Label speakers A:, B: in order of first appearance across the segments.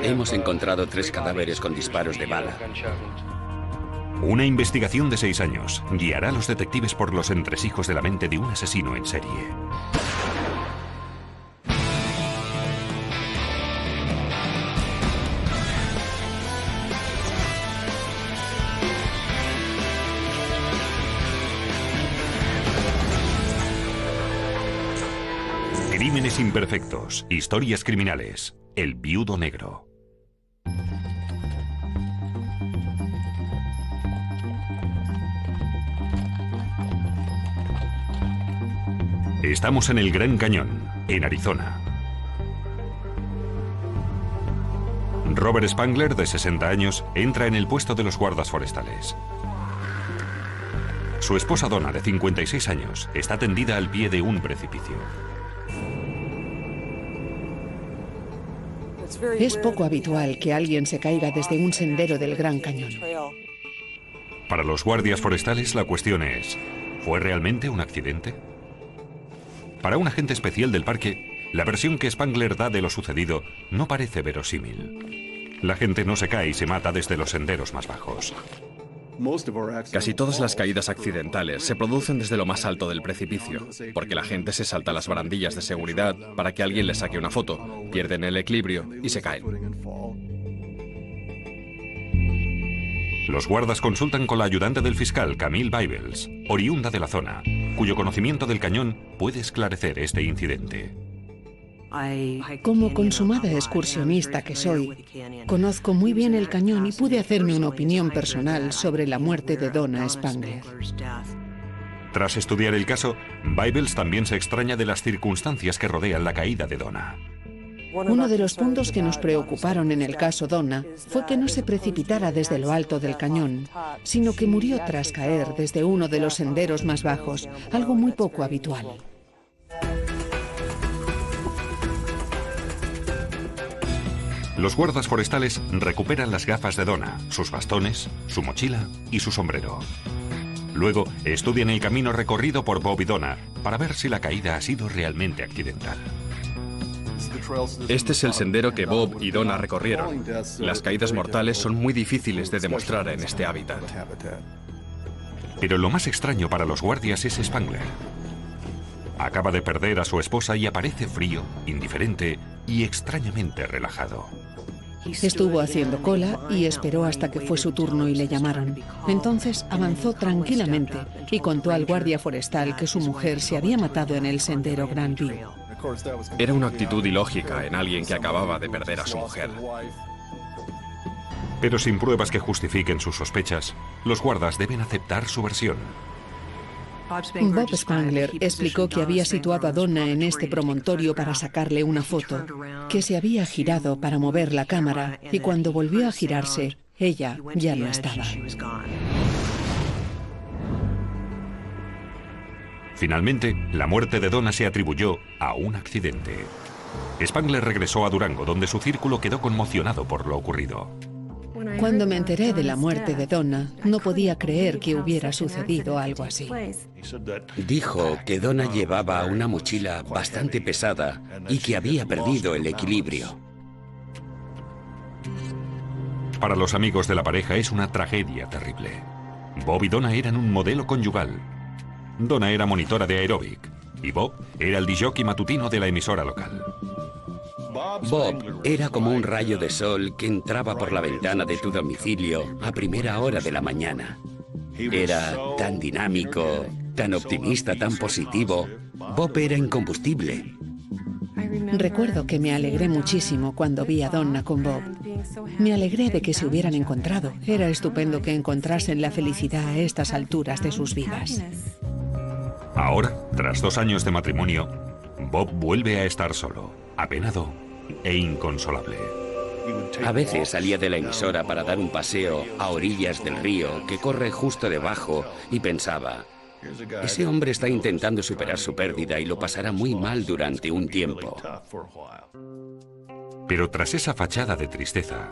A: Hemos encontrado 3 cadáveres con disparos de bala.
B: Una investigación de 6 años guiará a los detectives por los entresijos de la mente de un asesino en serie. Crímenes imperfectos, historias criminales, El viudo negro. Estamos en el Gran Cañón, en Arizona. Robert Spangler, de 60 años, entra en el puesto de los guardas forestales. Su esposa Donna, de 56 años, está tendida al pie de un precipicio.
C: Es poco habitual que alguien se caiga desde un sendero del Gran Cañón.
B: Para los guardias forestales, la cuestión es: ¿fue realmente un accidente? Para un agente especial del parque, la versión que Spangler da de lo sucedido no parece verosímil. La gente no se cae y se mata desde los senderos más bajos.
D: Casi todas las caídas accidentales se producen desde lo más alto del precipicio, porque la gente se salta las barandillas de seguridad para que alguien les saque una foto, pierden el equilibrio y se caen.
B: Los guardas consultan con la ayudante del fiscal, Camille Bibles, oriunda de la zona, cuyo conocimiento del cañón puede esclarecer este incidente.
C: Como consumada excursionista que soy, conozco muy bien el cañón y pude hacerme una opinión personal sobre la muerte de Donna Spangler.
B: Tras estudiar el caso, Bibles también se extraña de las circunstancias que rodean la caída de Donna.
C: Uno de los puntos que nos preocuparon en el caso Donna fue que no se precipitara desde lo alto del cañón, sino que murió tras caer desde uno de los senderos más bajos, algo muy poco habitual.
B: Los guardas forestales recuperan las gafas de Donna, sus bastones, su mochila y su sombrero. Luego estudian el camino recorrido por Bob y Donna para ver si la caída ha sido realmente accidental.
D: Este es el sendero que Bob y Donna recorrieron. Las caídas mortales son muy difíciles de demostrar en este hábitat.
B: Pero lo más extraño para los guardias es Spangler. Acaba de perder a su esposa y aparece frío, indiferente y extrañamente relajado.
C: Estuvo haciendo cola y esperó hasta que fue su turno y le llamaron. Entonces avanzó tranquilamente y contó al guardia forestal que su mujer se había matado en el sendero Grand View.
D: Era una actitud ilógica en alguien que acababa de perder a su mujer.
B: Pero sin pruebas que justifiquen sus sospechas, los guardas deben aceptar su versión.
C: Bob Spangler explicó que había situado a Donna en este promontorio para sacarle una foto, que se había girado para mover la cámara y cuando volvió a girarse, ella ya no estaba.
B: Finalmente, la muerte de Donna se atribuyó a un accidente. Spangler regresó a Durango, donde su círculo quedó conmocionado por lo ocurrido.
C: Cuando me enteré de la muerte de Donna, no podía creer que hubiera sucedido algo así.
A: Dijo que Donna llevaba una mochila bastante pesada y que había perdido el equilibrio.
B: Para los amigos de la pareja es una tragedia terrible. Bob y Donna eran un modelo conyugal. Donna era monitora de aeróbic y Bob era el disc jockey matutino de la emisora local.
A: Bob era como un rayo de sol que entraba por la ventana de tu domicilio a primera hora de la mañana. Era tan dinámico, tan optimista, tan positivo. Bob era incombustible.
C: Recuerdo que me alegré muchísimo cuando vi a Donna con Bob. Me alegré de que se hubieran encontrado. Era estupendo que encontrasen la felicidad a estas alturas de sus vidas.
B: Ahora, tras 2 años de matrimonio, Bob vuelve a estar solo, apenado e inconsolable.
A: A veces salía de la emisora para dar un paseo a orillas del río que corre justo debajo y pensaba: ese hombre está intentando superar su pérdida y lo pasará muy mal durante un tiempo.
B: Pero tras esa fachada de tristeza,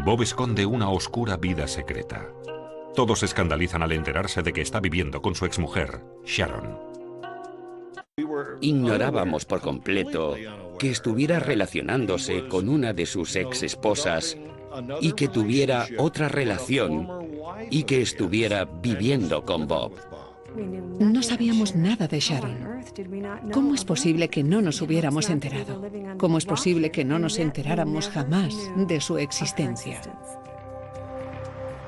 B: Bob esconde una oscura vida secreta. Todos se escandalizan al enterarse de que está viviendo con su exmujer, Sharon.
A: Ignorábamos por completo que estuviera relacionándose con una de sus ex esposas y que tuviera otra relación y que estuviera viviendo con Bob.
C: No sabíamos nada de Sharon. ¿Cómo es posible que no nos hubiéramos enterado? ¿Cómo es posible que no nos enteráramos jamás de su existencia?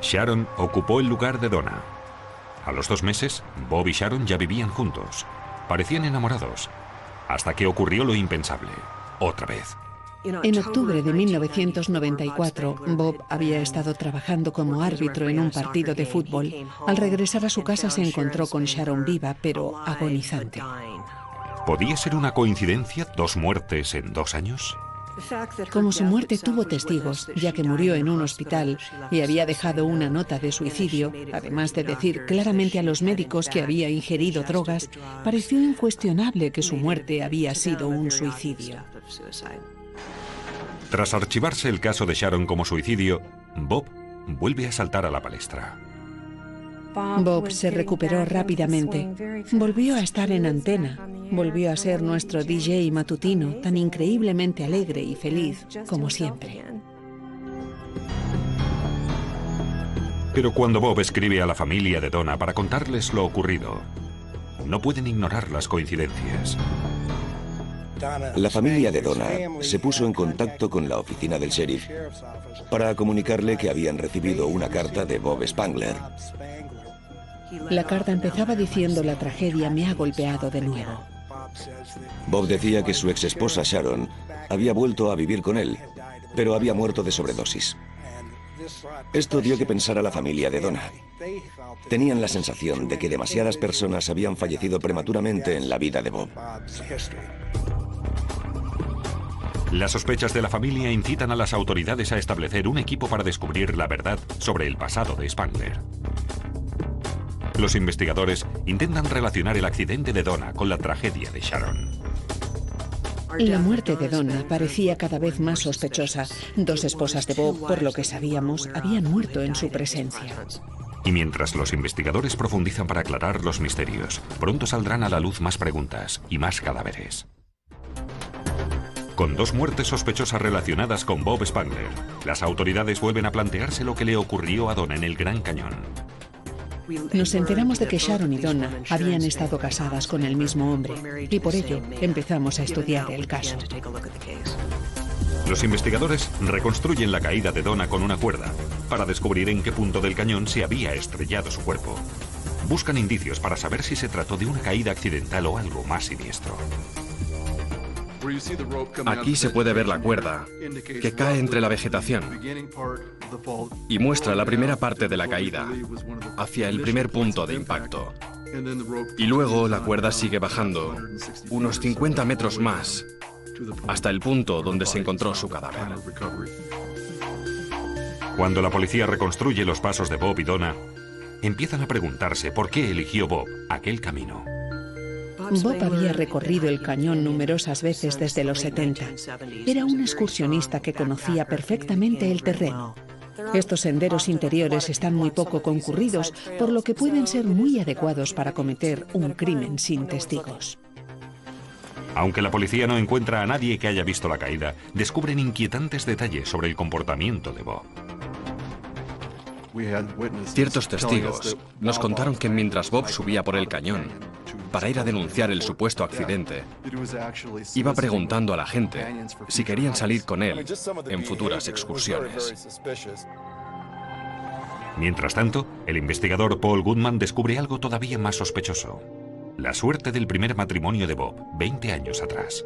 B: Sharon ocupó el lugar de Donna. A los 2 meses, Bob y Sharon ya vivían juntos. Parecían enamorados. Hasta que ocurrió lo impensable. Otra vez.
C: En octubre de 1994, Bob había estado trabajando como árbitro en un partido de fútbol. Al regresar a su casa se encontró con Sharon viva, pero agonizante.
B: ¿Podía ser una coincidencia 2 muertes en 2 años?
C: Como su muerte tuvo testigos, ya que murió en un hospital y había dejado una nota de suicidio, además de decir claramente a los médicos que había ingerido drogas, pareció incuestionable que su muerte había sido un suicidio.
B: Tras archivarse el caso de Sharon como suicidio, Bob vuelve a saltar a la palestra.
C: Bob se recuperó rápidamente. Volvió a estar en antena. Volvió a ser nuestro DJ matutino, tan increíblemente alegre y feliz como siempre.
B: Pero cuando Bob escribe a la familia de Donna para contarles lo ocurrido, no pueden ignorar las coincidencias.
E: La familia de Donna se puso en contacto con la oficina del sheriff para comunicarle que habían recibido una carta de Bob Spangler.
C: La carta empezaba diciendo: la tragedia me ha golpeado de nuevo.
E: Bob decía que su ex esposa Sharon había vuelto a vivir con él, pero había muerto de sobredosis. Esto dio que pensar a la familia de Donna. Tenían la sensación de que demasiadas personas habían fallecido prematuramente en la vida de Bob.
B: Las sospechas de la familia incitan a las autoridades a establecer un equipo para descubrir la verdad sobre el pasado de Spangler. Los investigadores intentan relacionar el accidente de Donna con la tragedia de Sharon.
C: La muerte de Donna parecía cada vez más sospechosa. 2 esposas de Bob, por lo que sabíamos, habían muerto en su presencia.
B: Y mientras los investigadores profundizan para aclarar los misterios, pronto saldrán a la luz más preguntas y más cadáveres. Con 2 muertes sospechosas relacionadas con Bob Spangler, las autoridades vuelven a plantearse lo que le ocurrió a Donna en el Gran Cañón.
C: Nos enteramos de que Sharon y Donna habían estado casadas con el mismo hombre y por ello empezamos a estudiar el caso.
B: Los investigadores reconstruyen la caída de Donna con una cuerda para descubrir en qué punto del cañón se había estrellado su cuerpo. Buscan indicios para saber si se trató de una caída accidental o algo más siniestro.
D: Aquí se puede ver la cuerda, que cae entre la vegetación y muestra la primera parte de la caída, hacia el primer punto de impacto. Y luego la cuerda sigue bajando unos 50 metros más, hasta el punto donde se encontró su cadáver.
B: Cuando la policía reconstruye los pasos de Bob y Donna, empiezan a preguntarse por qué eligió Bob aquel camino.
C: Bob había recorrido el cañón numerosas veces desde los 70. Era un excursionista que conocía perfectamente el terreno. Estos senderos interiores están muy poco concurridos, por lo que pueden ser muy adecuados para cometer un crimen sin testigos.
B: Aunque la policía no encuentra a nadie que haya visto la caída, descubren inquietantes detalles sobre el comportamiento de Bob.
D: Ciertos testigos nos contaron que mientras Bob subía por el cañón para ir a denunciar el supuesto accidente, iba preguntando a la gente si querían salir con él en futuras excursiones.
B: Mientras tanto, el investigador Paul Goodman descubre algo todavía más sospechoso: la suerte del primer matrimonio de Bob, 20 años atrás.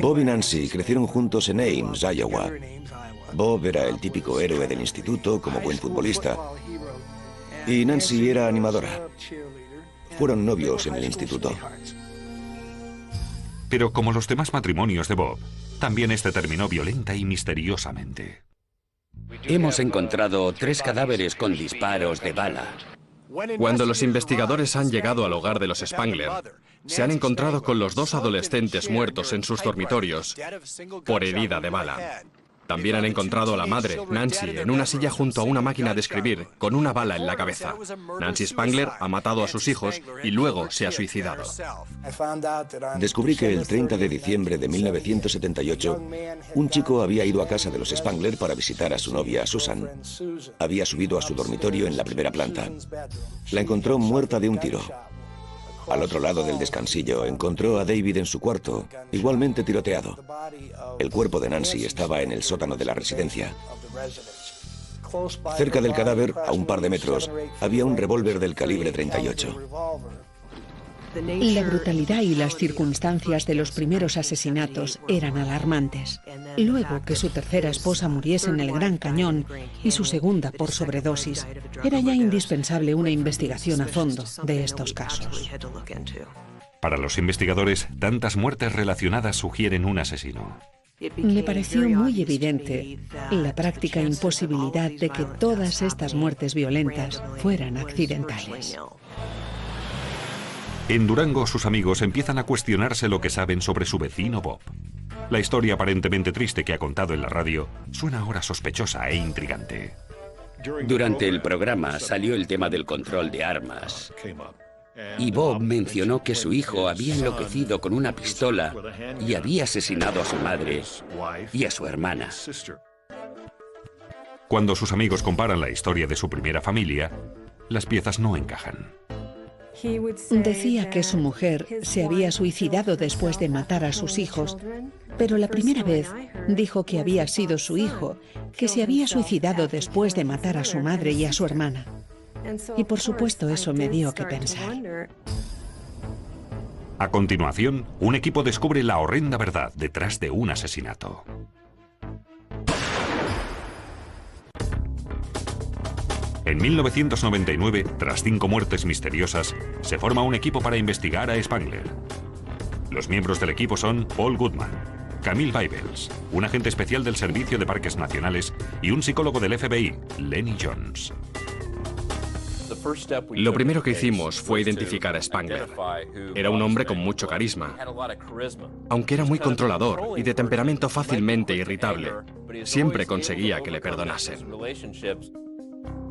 E: Bob y Nancy crecieron juntos en Ames, Iowa. Bob era el típico héroe del instituto como buen futbolista y Nancy era animadora. Fueron novios en el instituto.
B: Pero como los demás matrimonios de Bob, también este terminó violenta y misteriosamente.
A: Hemos encontrado 3 cadáveres con disparos de bala.
D: Cuando los investigadores han llegado al hogar de los Spangler, se han encontrado con los 2 adolescentes muertos en sus dormitorios por herida de bala. También han encontrado a la madre, Nancy, en una silla junto a una máquina de escribir, con una bala en la cabeza. Nancy Spangler ha matado a sus hijos y luego se ha suicidado.
E: Descubrí que el 30 de diciembre de 1978, un chico había ido a casa de los Spangler para visitar a su novia, Susan. Había subido a su dormitorio en la primera planta. La encontró muerta de un tiro. Al otro lado del descansillo encontró a David en su cuarto, igualmente tiroteado. El cuerpo de Nancy estaba en el sótano de la residencia. Cerca del cadáver, a un par de metros, había un revólver del calibre 38.
C: La brutalidad y las circunstancias de los primeros asesinatos eran alarmantes. Luego que su tercera esposa muriese en el Gran Cañón y su segunda por sobredosis, era ya indispensable una investigación a fondo de estos casos.
B: Para los investigadores, tantas muertes relacionadas sugieren un asesino.
C: Me pareció muy evidente la práctica imposibilidad de que todas estas muertes violentas fueran accidentales.
B: En Durango, sus amigos empiezan a cuestionarse lo que saben sobre su vecino Bob. La historia aparentemente triste que ha contado en la radio suena ahora sospechosa e intrigante.
A: Durante el programa salió el tema del control de armas. Y Bob mencionó que su hijo había enloquecido con una pistola y había asesinado a su madre y a su hermana.
B: Cuando sus amigos comparan la historia de su primera familia, las piezas no encajan.
C: Decía que su mujer se había suicidado después de matar a sus hijos, pero la primera vez dijo que había sido su hijo, que se había suicidado después de matar a su madre y a su hermana. Y por supuesto eso me dio que pensar.
B: A continuación, un equipo descubre la horrenda verdad detrás de un asesinato. En 1999, tras 5 muertes misteriosas, se forma un equipo para investigar a Spangler. Los miembros del equipo son Paul Goodman, Camille Weibels, un agente especial del Servicio de Parques Nacionales y un psicólogo del FBI, Lenny Jones.
D: Lo primero que hicimos fue identificar a Spangler. Era un hombre con mucho carisma. Aunque era muy controlador y de temperamento fácilmente irritable, siempre conseguía que le perdonasen.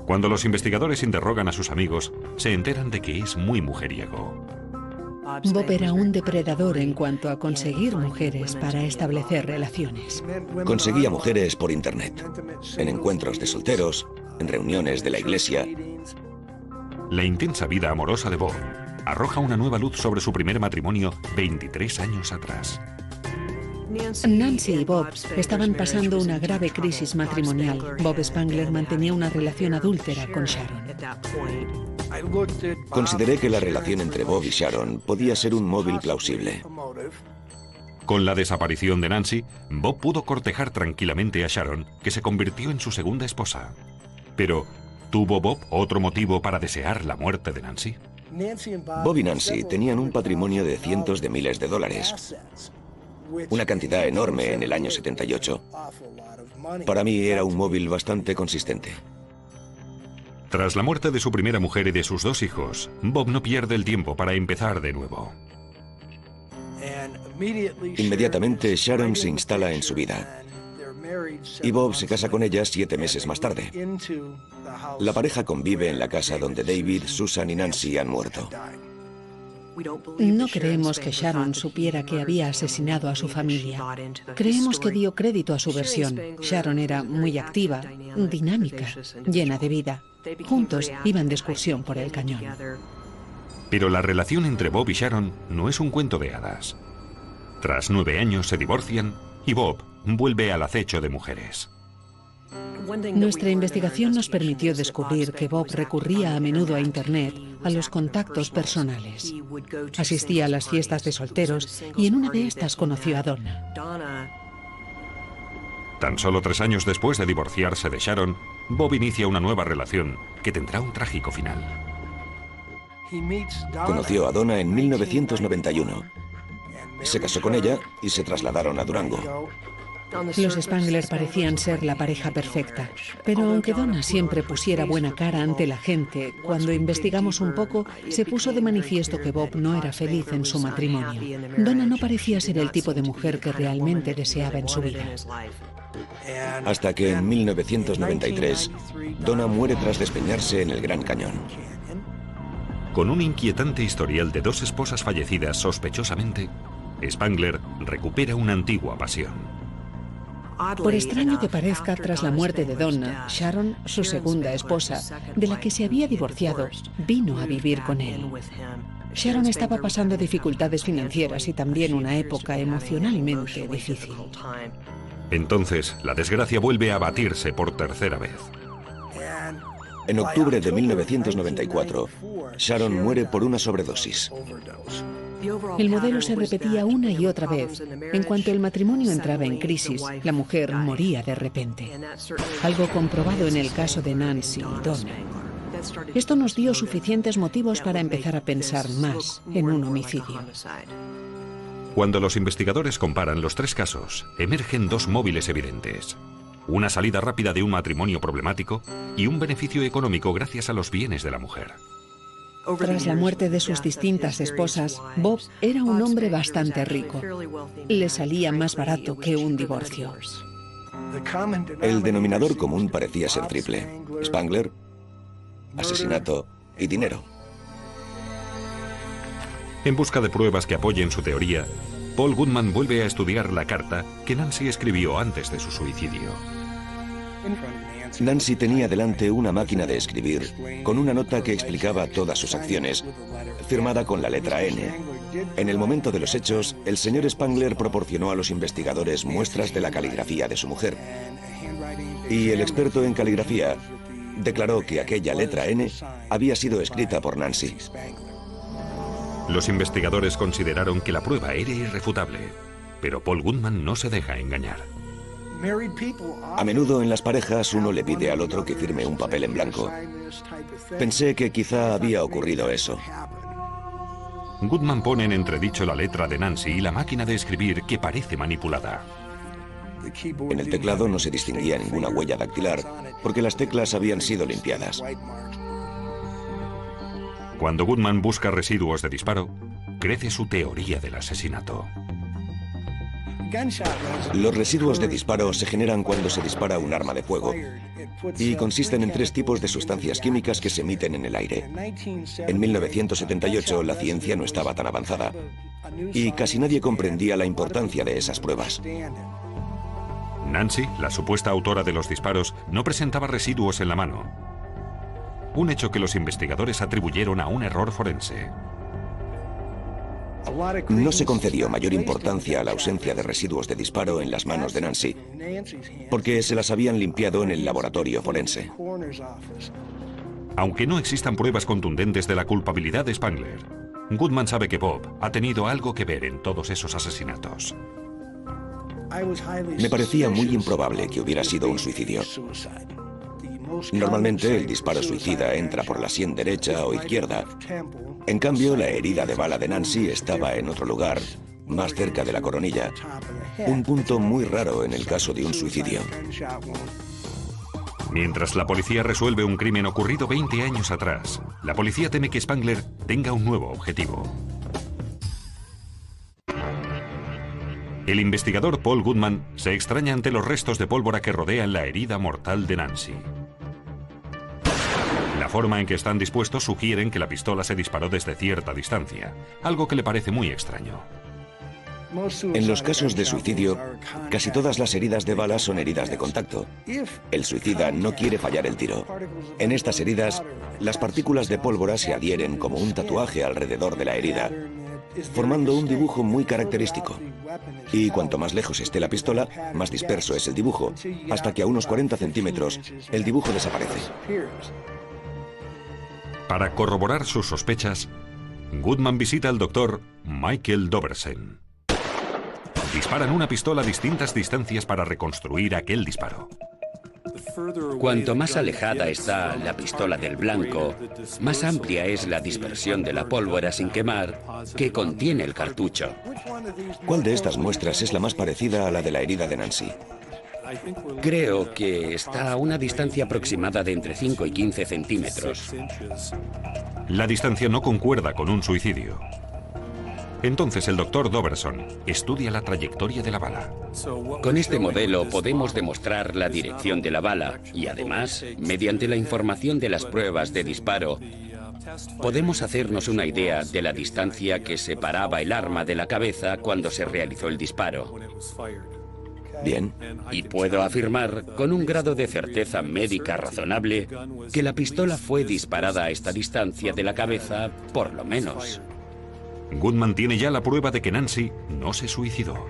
B: Cuando los investigadores interrogan a sus amigos, se enteran de que es muy mujeriego.
C: Bob era un depredador en cuanto a conseguir mujeres para establecer relaciones.
E: Conseguía mujeres por internet, en encuentros de solteros, en reuniones de la iglesia.
B: La intensa vida amorosa de Bob arroja una nueva luz sobre su primer matrimonio 23 años atrás.
C: Nancy y Bob estaban pasando una grave crisis matrimonial. Bob Spangler mantenía una relación adúltera con Sharon.
E: Consideré que la relación entre Bob y Sharon podía ser un móvil plausible.
B: Con la desaparición de Nancy, Bob pudo cortejar tranquilamente a Sharon, que se convirtió en su segunda esposa. Pero, ¿tuvo Bob otro motivo para desear la muerte de Nancy?
E: Bob y Nancy tenían un patrimonio de cientos de miles de dólares. Una cantidad enorme en el año 78. Para mí era un móvil bastante consistente.
B: Tras la muerte de su primera mujer y de sus 2 hijos, Bob no pierde el tiempo para empezar de nuevo.
E: Inmediatamente Sharon se instala en su vida. Y Bob se casa con ella 7 meses más tarde. La pareja convive en la casa donde David, Susan y Nancy han muerto.
C: No creemos que Sharon supiera que había asesinado a su familia. Creemos que dio crédito a su versión. Sharon era muy activa, dinámica, llena de vida. Juntos iban de excursión por el cañón.
B: Pero la relación entre Bob y Sharon no es un cuento de hadas. Tras 9 años se divorcian y Bob vuelve al acecho de mujeres.
C: Nuestra investigación nos permitió descubrir que Bob recurría a menudo a Internet, a los contactos personales. Asistía a las fiestas de solteros y en una de estas conoció a Donna.
B: Tan solo 3 años después de divorciarse de Sharon, Bob inicia una nueva relación que tendrá un trágico final.
E: Conoció a Donna en 1991. Se casó con ella y se trasladaron a Durango.
C: Los Spangler parecían ser la pareja perfecta, pero aunque Donna siempre pusiera buena cara ante la gente, cuando investigamos un poco, se puso de manifiesto que Bob no era feliz en su matrimonio. Donna no parecía ser el tipo de mujer que realmente deseaba en su vida.
E: Hasta que en 1993, Donna muere tras despeñarse en el Gran Cañón.
B: Con un inquietante historial de 2 esposas fallecidas sospechosamente, Spangler recupera una antigua pasión.
C: Por extraño que parezca, tras la muerte de Donna, Sharon, su segunda esposa, de la que se había divorciado, vino a vivir con él. Sharon estaba pasando dificultades financieras y también una época emocionalmente difícil.
B: Entonces, la desgracia vuelve a abatirse por tercera vez.
E: En octubre de 1994, Sharon muere por una sobredosis.
C: El modelo se repetía una y otra vez. En cuanto el matrimonio entraba en crisis, la mujer moría de repente. Algo comprobado en el caso de Nancy y Donna. Esto nos dio suficientes motivos para empezar a pensar más en un homicidio.
B: Cuando los investigadores comparan los 3 casos, emergen 2 móviles evidentes. Una salida rápida de un matrimonio problemático y un beneficio económico gracias a los bienes de la mujer.
C: Tras la muerte de sus distintas esposas, Bob era un hombre bastante rico. Le salía más barato que un divorcio.
E: El denominador común parecía ser triple: Spangler, asesinato y dinero.
B: En busca de pruebas que apoyen su teoría, Paul Goodman vuelve a estudiar la carta que Nancy escribió antes de su suicidio.
E: Nancy tenía delante una máquina de escribir con una nota que explicaba todas sus acciones, firmada con la letra N. En el momento de los hechos, el señor Spangler proporcionó a los investigadores muestras de la caligrafía de su mujer. Y el experto en caligrafía declaró que aquella letra N había sido escrita por Nancy.
B: Los investigadores consideraron que la prueba era irrefutable, pero Paul Goodman no se deja engañar.
E: A menudo en las parejas uno le pide al otro que firme un papel en blanco. Pensé que quizá había ocurrido eso.
B: Goodman pone en entredicho la letra de Nancy y la máquina de escribir que parece manipulada.
E: En el teclado no se distinguía ninguna huella dactilar porque las teclas habían sido limpiadas.
B: Cuando Goodman busca residuos de disparo, crece su teoría del asesinato.
E: Los residuos de disparo se generan cuando se dispara un arma de fuego y consisten en 3 tipos de sustancias químicas que se emiten en el aire. En 1978 la ciencia no estaba tan avanzada y casi nadie comprendía la importancia de esas pruebas.
B: Nancy, la supuesta autora de los disparos, no presentaba residuos en la mano. Un hecho que los investigadores atribuyeron a un error forense.
E: No se concedió mayor importancia a la ausencia de residuos de disparo en las manos de Nancy, porque se las habían limpiado en el laboratorio forense.
B: Aunque no existan pruebas contundentes de la culpabilidad de Spangler, Goodman sabe que Bob ha tenido algo que ver en todos esos asesinatos.
E: Me parecía muy improbable que hubiera sido un suicidio. Normalmente el disparo suicida entra por la sien derecha o izquierda. En cambio, la herida de bala de Nancy estaba en otro lugar, más cerca de la coronilla. Un punto muy raro en el caso de un suicidio.
B: Mientras la policía resuelve un crimen ocurrido 20 años atrás, la policía teme que Spangler tenga un nuevo objetivo. El investigador Paul Goodman se extraña ante los restos de pólvora que rodean la herida mortal de Nancy. La forma en que están dispuestos sugieren que la pistola se disparó desde cierta distancia, algo que le parece muy extraño.
E: En los casos de suicidio, casi todas las heridas de bala son heridas de contacto. El suicida no quiere fallar el tiro. En estas heridas, las partículas de pólvora se adhieren como un tatuaje alrededor de la herida, formando un dibujo muy característico. Y cuanto más lejos esté la pistola, más disperso es el dibujo, hasta que a unos 40 centímetros el dibujo desaparece.
B: Para corroborar sus sospechas, Goodman visita al doctor Michael Dobersen. Disparan una pistola a distintas distancias para reconstruir aquel disparo.
A: Cuanto más alejada está la pistola del blanco, más amplia es la dispersión de la pólvora sin quemar que contiene el cartucho.
E: ¿Cuál de estas muestras es la más parecida a la de la herida de Nancy?
A: Creo que está a una distancia aproximada de entre 5 y 15 centímetros.
B: La distancia no concuerda con un suicidio. Entonces el doctor Doberson estudia la trayectoria de la bala.
A: Con este modelo podemos demostrar la dirección de la bala y además, mediante la información de las pruebas de disparo, podemos hacernos una idea de la distancia que separaba el arma de la cabeza cuando se realizó el disparo.
E: Bien.
A: Y puedo afirmar, con un grado de certeza médica razonable, que la pistola fue disparada a esta distancia de la cabeza, por lo menos.
B: Goodman tiene ya la prueba de que Nancy no se suicidó.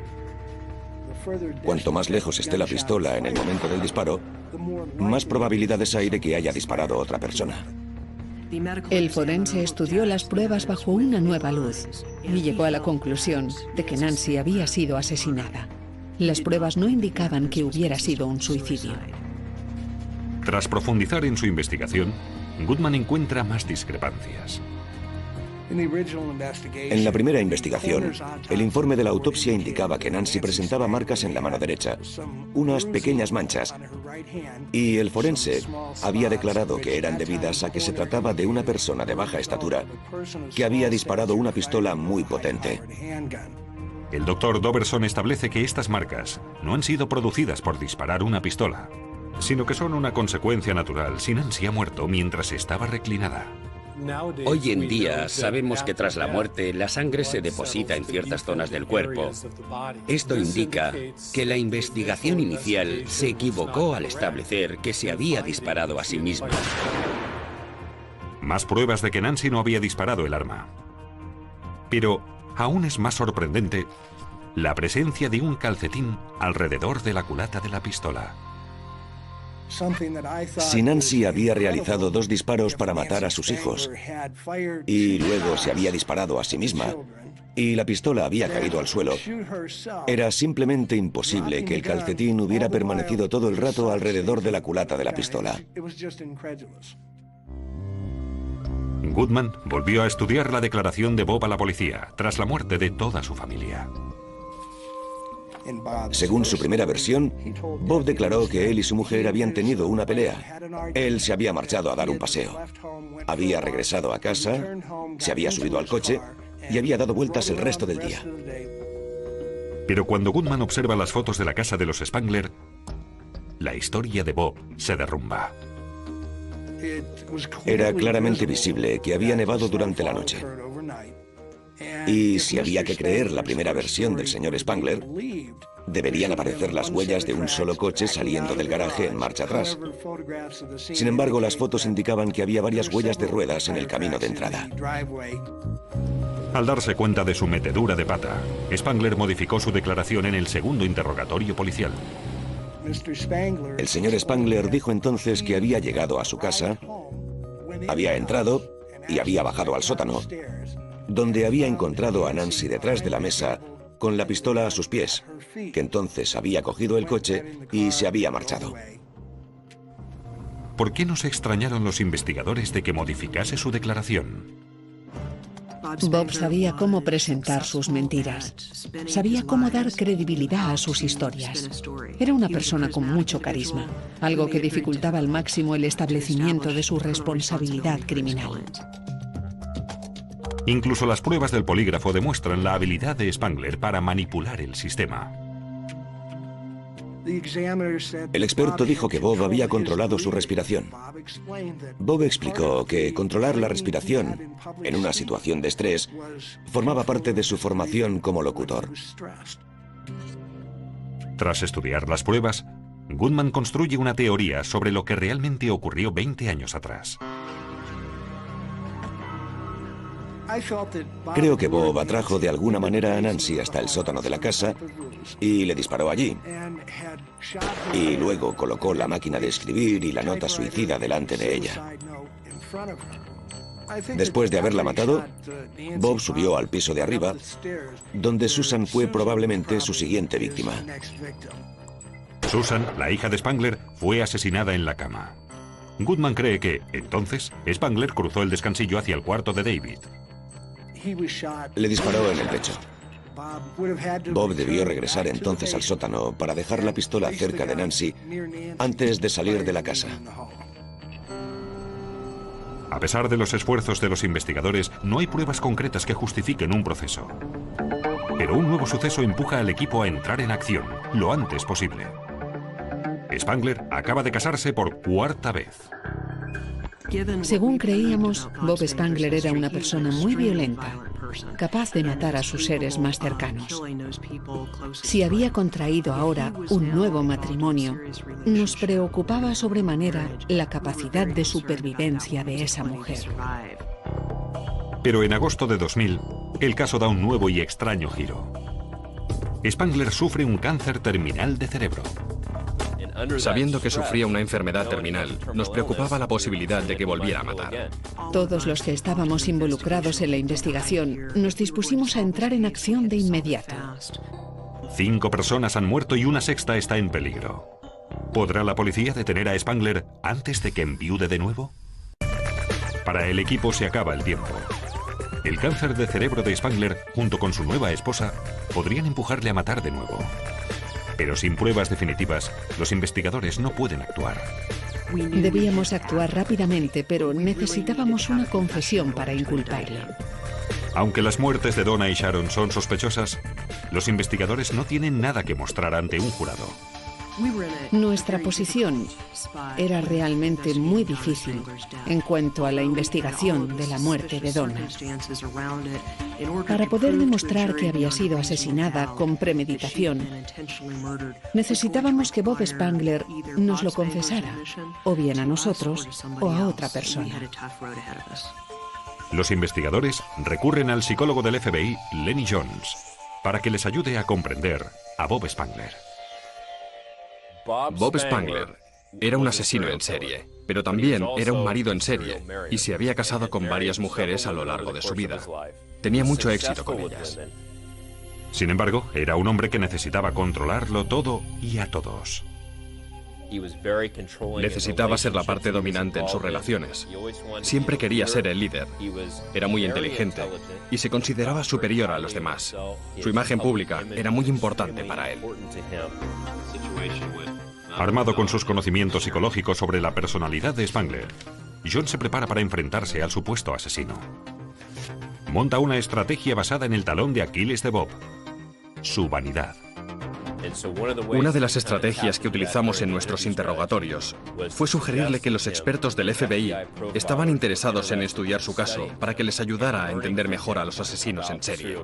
E: Cuanto más lejos esté la pistola en el momento del disparo, más probabilidades hay de que haya disparado otra persona.
C: El forense estudió las pruebas bajo una nueva luz y llegó a la conclusión de que Nancy había sido asesinada. Las pruebas no indicaban que hubiera sido un suicidio.
B: Tras profundizar en su investigación, Goodman encuentra más discrepancias.
E: En la primera investigación, el informe de la autopsia indicaba que Nancy presentaba marcas en la mano derecha, unas pequeñas manchas, y el forense había declarado que eran debidas a que se trataba de una persona de baja estatura que había disparado una pistola muy potente.
B: El doctor Doberson establece que estas marcas no han sido producidas por disparar una pistola, sino que son una consecuencia natural si Nancy ha muerto mientras estaba reclinada.
A: Hoy en día sabemos que tras la muerte la sangre se deposita en ciertas zonas del cuerpo. Esto indica que la investigación inicial se equivocó al establecer que se había disparado a sí misma.
B: Más pruebas de que Nancy no había disparado el arma. Pero aún es más sorprendente la presencia de un calcetín alrededor de la culata de la pistola.
E: Si Nancy había realizado 2 disparos para matar a sus hijos y luego se había disparado a sí misma y la pistola había caído al suelo, era simplemente imposible que el calcetín hubiera permanecido todo el rato alrededor de la culata de la pistola.
B: Goodman volvió a estudiar la declaración de Bob a la policía tras la muerte de toda su familia.
E: Según su primera versión, Bob declaró que él y su mujer habían tenido una pelea. Él se había marchado a dar un paseo. Había regresado a casa, se había subido al coche y había dado vueltas el resto del día.
B: Pero cuando Goodman observa las fotos de la casa de los Spangler, la historia de Bob se derrumba.
E: Era claramente visible que había nevado durante la noche. Y si había que creer la primera versión del señor Spangler, deberían aparecer las huellas de un solo coche saliendo del garaje en marcha atrás. Sin embargo, las fotos indicaban que había varias huellas de ruedas en el camino de entrada.
B: Al darse cuenta de su metedura de pata, Spangler modificó su declaración en el segundo interrogatorio policial.
E: El señor Spangler dijo entonces que había llegado a su casa, había entrado y había bajado al sótano, donde había encontrado a Nancy detrás de la mesa con la pistola a sus pies, que entonces había cogido el coche y se había marchado.
B: ¿Por qué no se extrañaron los investigadores de que modificase su declaración?
C: Bob sabía cómo presentar sus mentiras. Sabía cómo dar credibilidad a sus historias. Era una persona con mucho carisma, algo que dificultaba al máximo el establecimiento de su responsabilidad criminal.
B: Incluso las pruebas del polígrafo demuestran la habilidad de Spangler para manipular el sistema.
E: El experto dijo que Bob había controlado su respiración. Bob explicó que controlar la respiración en una situación de estrés formaba parte de su formación como locutor.
B: Tras estudiar las pruebas, Goodman construye una teoría sobre lo que realmente ocurrió 20 años atrás.
E: Creo que Bob atrajo de alguna manera a Nancy hasta el sótano de la casa y le disparó allí. Y luego colocó la máquina de escribir y la nota suicida delante de ella. Después de haberla matado, Bob subió al piso de arriba, donde Susan fue probablemente su siguiente víctima.
B: Susan, la hija de Spangler, fue asesinada en la cama. Goodman cree que, entonces, Spangler cruzó el descansillo hacia el cuarto de David.
E: Le disparó en el pecho. Bob debió regresar entonces al sótano para dejar la pistola cerca de Nancy antes de salir de la casa.
B: A pesar de los esfuerzos de los investigadores, no hay pruebas concretas que justifiquen un proceso. Pero un nuevo suceso empuja al equipo a entrar en acción lo antes posible. Spangler acaba de casarse por cuarta vez.
C: Según creíamos, Bob Spangler era una persona muy violenta, capaz de matar a sus seres más cercanos. Si había contraído ahora un nuevo matrimonio, nos preocupaba sobremanera la capacidad de supervivencia de esa mujer.
B: Pero en agosto de 2000, el caso da un nuevo y extraño giro. Spangler sufre un cáncer terminal de cerebro.
D: Sabiendo que sufría una enfermedad terminal, nos preocupaba la posibilidad de que volviera a matar.
C: Todos los que estábamos involucrados en la investigación nos dispusimos a entrar en acción de inmediato.
B: 5 personas han muerto y una sexta está en peligro. ¿Podrá la policía detener a Spangler antes de que enviude de nuevo? Para el equipo se acaba el tiempo. El cáncer de cerebro de Spangler, junto con su nueva esposa, podrían empujarle a matar de nuevo. Pero sin pruebas definitivas, los investigadores no pueden actuar.
C: Debíamos actuar rápidamente, pero necesitábamos una confesión para inculparle.
B: Aunque las muertes de Donna y Sharon son sospechosas, los investigadores no tienen nada que mostrar ante un jurado.
C: Nuestra posición era realmente muy difícil en cuanto a la investigación de la muerte de Donna. Para poder demostrar que había sido asesinada con premeditación, necesitábamos que Bob Spangler nos lo confesara, o bien a nosotros o a otra persona.
B: Los investigadores recurren al psicólogo del FBI, Lenny Jones, para que les ayude a comprender a Bob Spangler.
D: Bob Spangler era un asesino en serie, pero también era un marido en serie y se había casado con varias mujeres a lo largo de su vida. Tenía mucho éxito con ellas.
B: Sin embargo, era un hombre que necesitaba controlarlo todo y a todos.
D: Necesitaba ser la parte dominante en sus relaciones. Siempre quería ser el líder. Era muy inteligente y se consideraba superior a los demás. Su imagen pública era muy importante para él.
B: Armado con sus conocimientos psicológicos sobre la personalidad de Spangler, John se prepara para enfrentarse al supuesto asesino. Monta una estrategia basada en el talón de Aquiles de Bob: su vanidad.
D: Una de las estrategias que utilizamos en nuestros interrogatorios fue sugerirle que los expertos del FBI estaban interesados en estudiar su caso para que les ayudara a entender mejor a los asesinos en serie.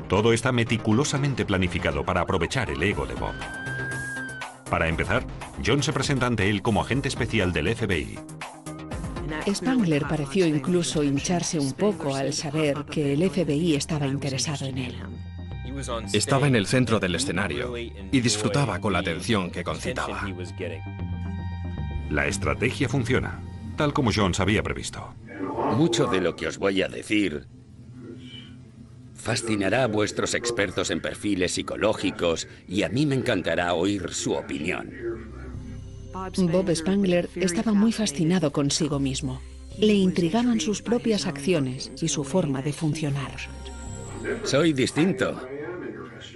B: Todo está meticulosamente planificado para aprovechar el ego de Bob. Para empezar, John se presenta ante él como agente especial del FBI.
C: Spangler pareció incluso hincharse un poco al saber que el FBI estaba interesado en él.
D: Estaba en el centro del escenario y disfrutaba con la atención que concitaba.
B: La estrategia funciona, tal como Jones había previsto.
A: Mucho de lo que os voy a decir fascinará a vuestros expertos en perfiles psicológicos y a mí me encantará oír su opinión.
C: Bob Spangler estaba muy fascinado consigo mismo. Le intrigaban sus propias acciones y su forma de funcionar.
A: Soy distinto.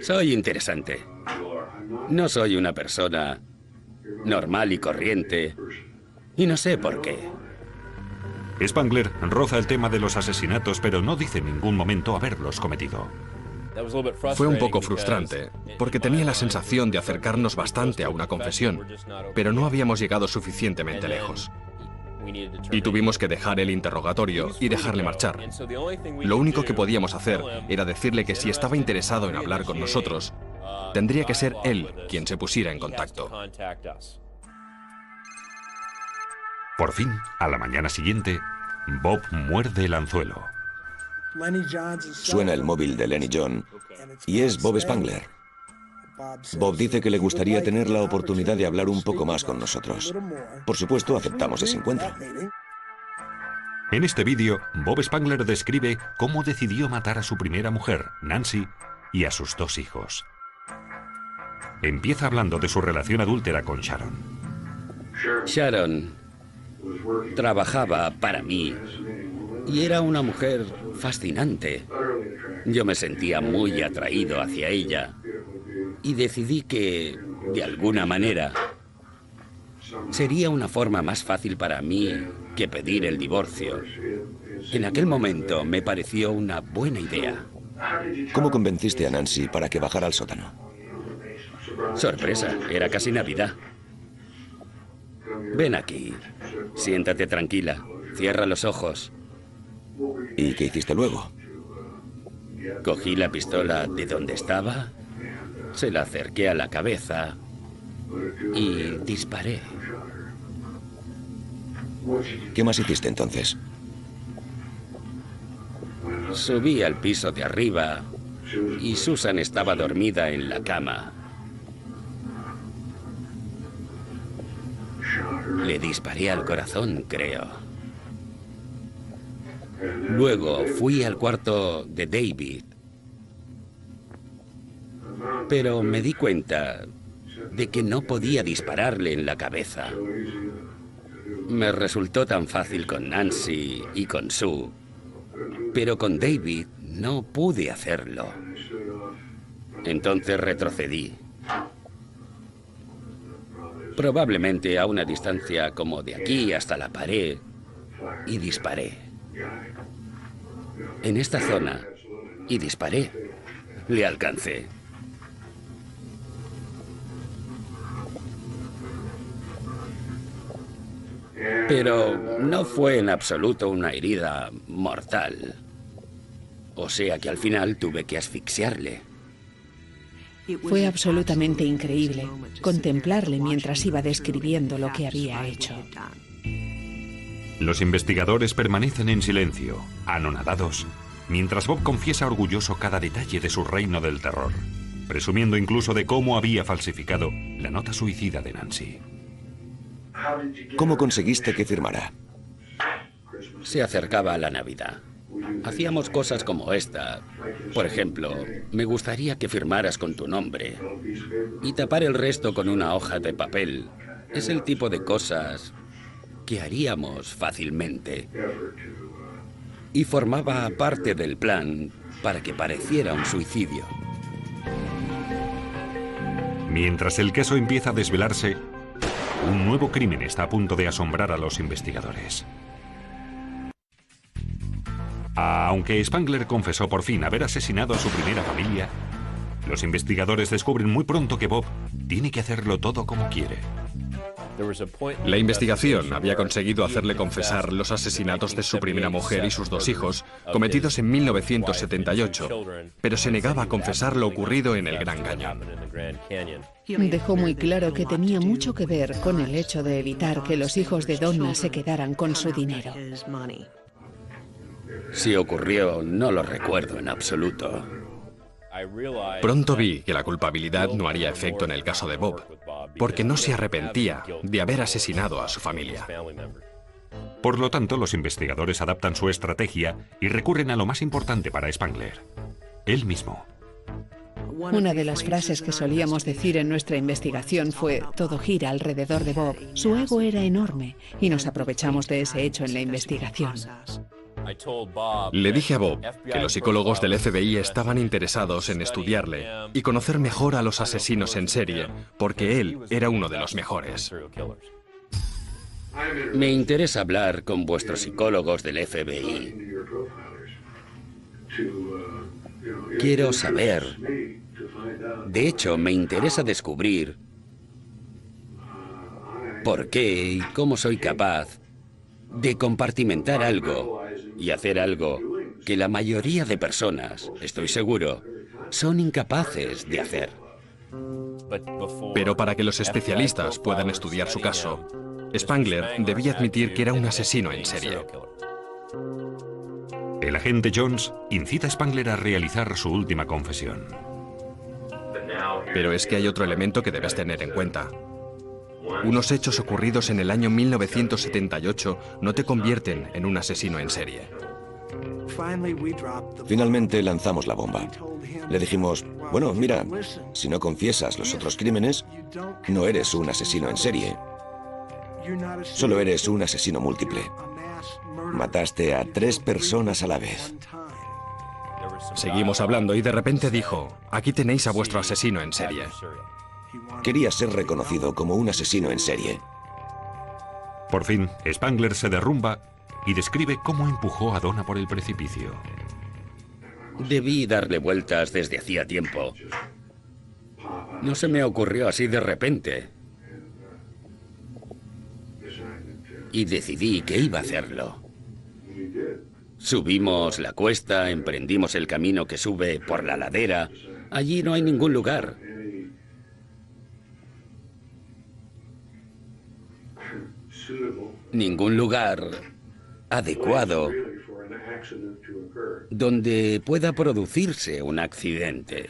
A: Soy interesante. No soy una persona normal y corriente. Y no sé por qué.
B: Spangler roza el tema de los asesinatos, pero no dice en ningún momento haberlos cometido.
D: Fue un poco frustrante, porque tenía la sensación de acercarnos bastante a una confesión, pero no habíamos llegado suficientemente lejos. Y tuvimos que dejar el interrogatorio y dejarle marchar. Lo único que podíamos hacer era decirle que si estaba interesado en hablar con nosotros, tendría que ser él quien se pusiera en contacto.
B: Por fin, a la mañana siguiente, Bob muerde el anzuelo.
E: Suena el móvil de Lenny John y es Bob Spangler. Bob dice que le gustaría tener la oportunidad de hablar un poco más con nosotros. Por supuesto, aceptamos ese encuentro.
B: En este vídeo, Bob Spangler describe cómo decidió matar a su primera mujer, Nancy, y a sus 2 hijos. Empieza hablando de su relación adúltera con Sharon.
A: Sharon trabajaba para mí y era una mujer fascinante. Yo me sentía muy atraído hacia ella y decidí que, de alguna manera, sería una forma más fácil para mí que pedir el divorcio. En aquel momento me pareció una buena idea.
E: ¿Cómo convenciste a Nancy para que bajara al sótano?
A: Sorpresa, era casi Navidad. Ven aquí, siéntate tranquila, cierra los ojos.
E: ¿Y qué hiciste luego?
A: Cogí la pistola de donde estaba, se la acerqué a la cabeza y disparé.
E: ¿Qué más hiciste entonces?
A: Subí al piso de arriba y Susan estaba dormida en la cama. Le disparé al corazón, creo. Luego fui al cuarto de David. Pero me di cuenta de que no podía dispararle en la cabeza. Me resultó tan fácil con Nancy y con Sue, pero con David no pude hacerlo. Entonces retrocedí. Probablemente a una distancia como de aquí hasta la pared, y disparé. En esta zona, y disparé. Le alcancé. Pero no fue en absoluto una herida mortal. O sea que al final tuve que asfixiarle.
C: Fue absolutamente increíble contemplarle mientras iba describiendo lo que había hecho.
B: Los investigadores permanecen en silencio, anonadados, mientras Bob confiesa orgulloso cada detalle de su reino del terror, presumiendo incluso de cómo había falsificado la nota suicida de Nancy.
E: ¿Cómo conseguiste que firmara?
A: Se acercaba a la Navidad. Hacíamos cosas como esta. Por ejemplo, me gustaría que firmaras con tu nombre y tapar el resto con una hoja de papel. Es el tipo de cosas que haríamos fácilmente. Y formaba parte del plan para que pareciera un suicidio. Mientras el caso empieza a desvelarse, un nuevo crimen está a punto de asombrar a los investigadores. Aunque Spangler confesó por fin haber asesinado a su primera familia, los investigadores descubren muy pronto que Bob tiene que hacerlo todo como quiere.
D: La investigación había conseguido hacerle confesar los asesinatos de su primera mujer y sus 2 hijos, cometidos en 1978, pero se negaba a confesar lo ocurrido en el Gran Cañón.
C: Dejó muy claro que tenía mucho que ver con el hecho de evitar que los hijos de Donna se quedaran con su dinero.
A: Si ocurrió, no lo recuerdo en absoluto.
D: Pronto vi que la culpabilidad no haría efecto en el caso de Bob, porque no se arrepentía de haber asesinado a su familia.
B: Por lo tanto, los investigadores adaptan su estrategia y recurren a lo más importante para Spangler: él mismo.
C: Una de las frases que solíamos decir en nuestra investigación fue: todo gira alrededor de Bob. Su ego era enorme y nos aprovechamos de ese hecho en la investigación.
D: Le dije a Bob que los psicólogos del FBI estaban interesados en estudiarle y conocer mejor a los asesinos en serie, porque él era uno de los mejores.
A: Me interesa hablar con vuestros psicólogos del FBI. Quiero saber. De hecho, me interesa descubrir por qué y cómo soy capaz de compartimentar algo y hacer algo que la mayoría de personas, estoy seguro, son incapaces de hacer.
D: Pero para que los especialistas puedan estudiar su caso, Spangler debía admitir que era un asesino en serie.
B: El agente Jones incita a Spangler a realizar su última confesión.
D: Pero es que hay otro elemento que debes tener en cuenta. Unos hechos ocurridos en el año 1978 no te convierten en un asesino en serie.
E: Finalmente lanzamos la bomba. Le dijimos, bueno, mira, si no confiesas los otros crímenes, no eres un asesino en serie. Solo eres un asesino múltiple. Mataste a 3 personas a la vez.
D: Seguimos hablando y de repente dijo, aquí tenéis a vuestro asesino en serie.
E: Quería ser reconocido como un asesino en serie.
B: Por fin, Spangler se derrumba y describe cómo empujó a Donna por el precipicio.
A: Debí darle vueltas desde hacía tiempo. No se me ocurrió así de repente. Y decidí que iba a hacerlo. Subimos la cuesta, emprendimos el camino que sube por la ladera. Allí no hay ningún lugar. Ningún lugar adecuado donde pueda producirse un accidente.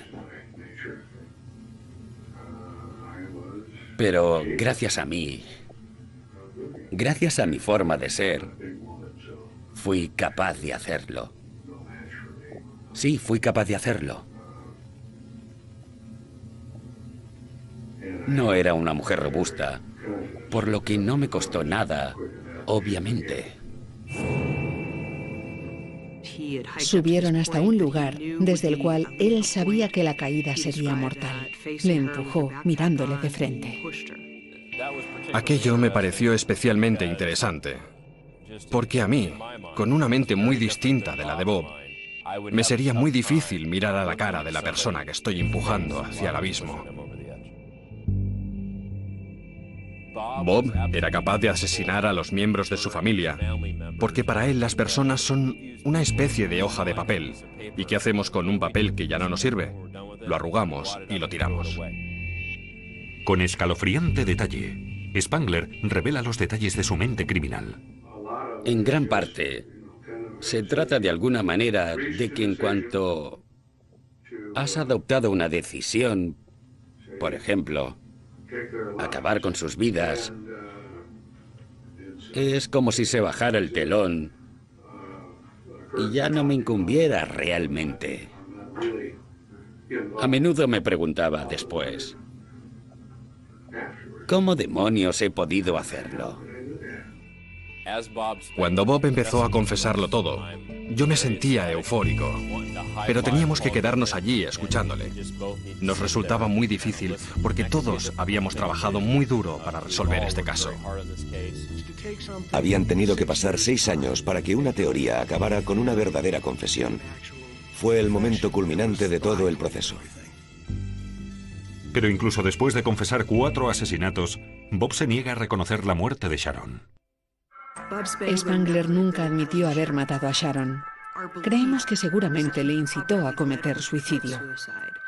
A: Pero gracias a mí, gracias a mi forma de ser, fui capaz de hacerlo. Sí, fui capaz de hacerlo. No era una mujer robusta, por lo que no me costó nada, obviamente.
C: Subieron hasta un lugar desde el cual él sabía que la caída sería mortal. Le empujó mirándole de frente.
D: Aquello me pareció especialmente interesante, porque a mí, con una mente muy distinta de la de Bob, me sería muy difícil mirar a la cara de la persona que estoy empujando hacia el abismo. Bob era capaz de asesinar a los miembros de su familia, porque para él las personas son una especie de hoja de papel. ¿Y qué hacemos con un papel que ya no nos sirve? Lo arrugamos y lo tiramos.
B: Con escalofriante detalle, Spangler revela los detalles de su mente criminal.
A: En gran parte, se trata de alguna manera de que en cuanto has adoptado una decisión, por ejemplo, acabar con sus vidas, es como si se bajara el telón y ya no me incumbiera realmente. A menudo me preguntaba después, ¿cómo demonios he podido hacerlo?
D: Cuando Bob empezó a confesarlo todo, yo me sentía eufórico, pero teníamos que quedarnos allí escuchándole. Nos resultaba muy difícil porque todos habíamos trabajado muy duro para resolver este caso.
E: Habían tenido que pasar 6 años para que una teoría acabara con una verdadera confesión. Fue el momento culminante de todo el proceso.
B: Pero incluso después de confesar 4 asesinatos, Bob se niega a reconocer la muerte de Sharon.
C: Spangler nunca admitió haber matado a Sharon. Creemos que seguramente le incitó a cometer suicidio.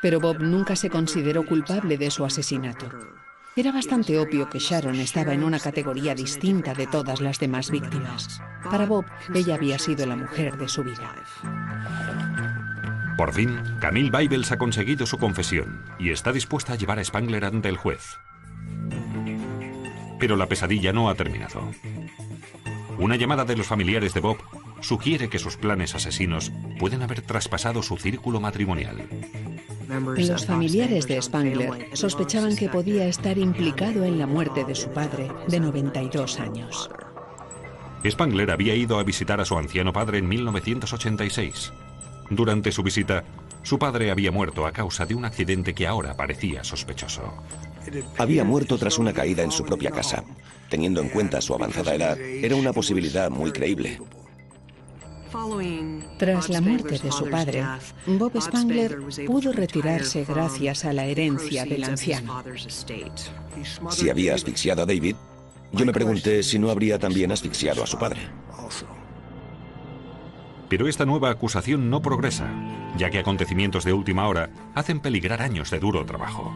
C: Pero Bob nunca se consideró culpable de su asesinato. Era bastante obvio que Sharon estaba en una categoría distinta de todas las demás víctimas. Para Bob, ella había sido la mujer de su vida.
B: Por fin, Camille Baibels ha conseguido su confesión y está dispuesta a llevar a Spangler ante el juez. Pero la pesadilla no ha terminado. Una llamada de los familiares de Bob sugiere que sus planes asesinos pueden haber traspasado su círculo matrimonial.
C: Los familiares de Spangler sospechaban que podía estar implicado en la muerte de su padre, de 92 años.
B: Spangler había ido a visitar a su anciano padre en 1986. Durante su visita, su padre había muerto a causa de un accidente que ahora parecía sospechoso.
E: Había muerto tras una caída en su propia casa. Teniendo en cuenta su avanzada edad, era una posibilidad muy creíble.
C: Tras la muerte de su padre, Bob Spangler pudo retirarse gracias a la herencia del anciano.
E: Si había asfixiado a David, yo me pregunté si no habría también asfixiado a su padre.
B: Pero esta nueva acusación no progresa, ya que acontecimientos de última hora hacen peligrar años de duro trabajo.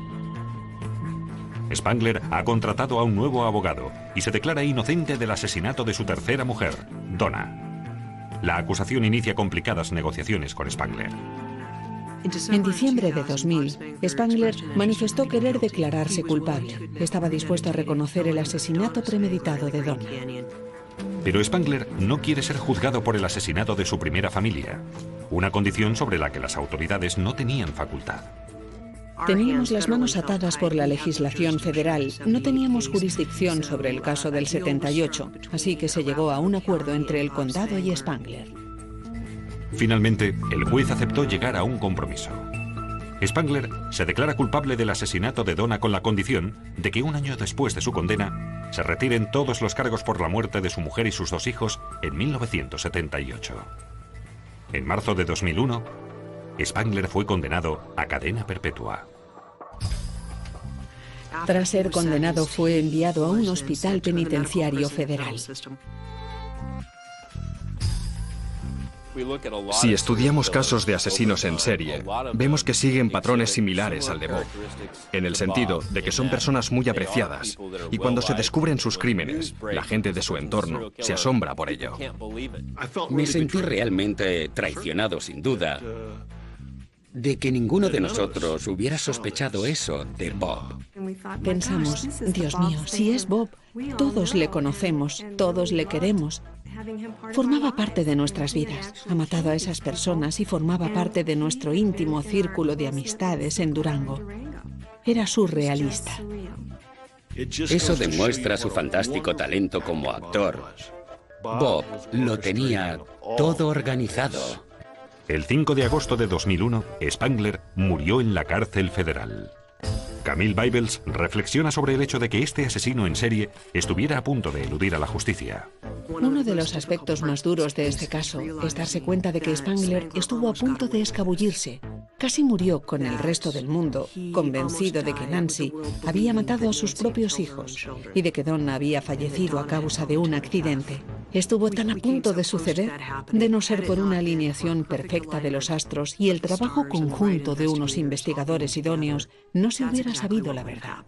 B: Spangler ha contratado a un nuevo abogado y se declara inocente del asesinato de su tercera mujer, Donna. La acusación inicia complicadas negociaciones con Spangler.
C: En diciembre de 2000, Spangler manifestó querer declararse culpable. Estaba dispuesto a reconocer el asesinato premeditado de Donna.
B: Pero Spangler no quiere ser juzgado por el asesinato de su primera familia, una condición sobre la que las autoridades no tenían facultad.
C: Teníamos las manos atadas por la legislación federal. No teníamos jurisdicción sobre el caso del 78, así que se llegó a un acuerdo entre el condado y Spangler.
B: Finalmente, el juez aceptó llegar a un compromiso. Spangler se declara culpable del asesinato de Donna con la condición de que un año después de su condena se retiren todos los cargos por la muerte de su mujer y sus 2 hijos en 1978. En marzo de 2001, Spangler fue condenado a cadena perpetua.
C: Tras ser condenado, fue enviado a un hospital penitenciario federal.
D: Si estudiamos casos de asesinos en serie, vemos que siguen patrones similares al de Bob, en el sentido de que son personas muy apreciadas, y cuando se descubren sus crímenes, la gente de su entorno se asombra por ello.
A: Me sentí realmente traicionado, sin duda, de que ninguno de nosotros hubiera sospechado eso de Bob.
C: Pensamos, Dios mío, si es Bob, todos le conocemos, todos le queremos. Formaba parte de nuestras vidas. Ha matado a esas personas y formaba parte de nuestro íntimo círculo de amistades en Durango. Era surrealista.
A: Eso demuestra su fantástico talento como actor. Bob lo tenía todo organizado.
B: El 5 de agosto de 2001, Spangler murió en la cárcel federal. Camille Bibles reflexiona sobre el hecho de que este asesino en serie estuviera a punto de eludir a la justicia.
C: Uno de los aspectos más duros de este caso es darse cuenta de que Spangler estuvo a punto de escabullirse. Casi murió con el resto del mundo, convencido de que Nancy había matado a sus propios hijos y de que Donna había fallecido a causa de un accidente. Estuvo tan a punto de suceder, de no ser por una alineación perfecta de los astros y el trabajo conjunto de unos investigadores idóneos, no se hubiera sabido la verdad.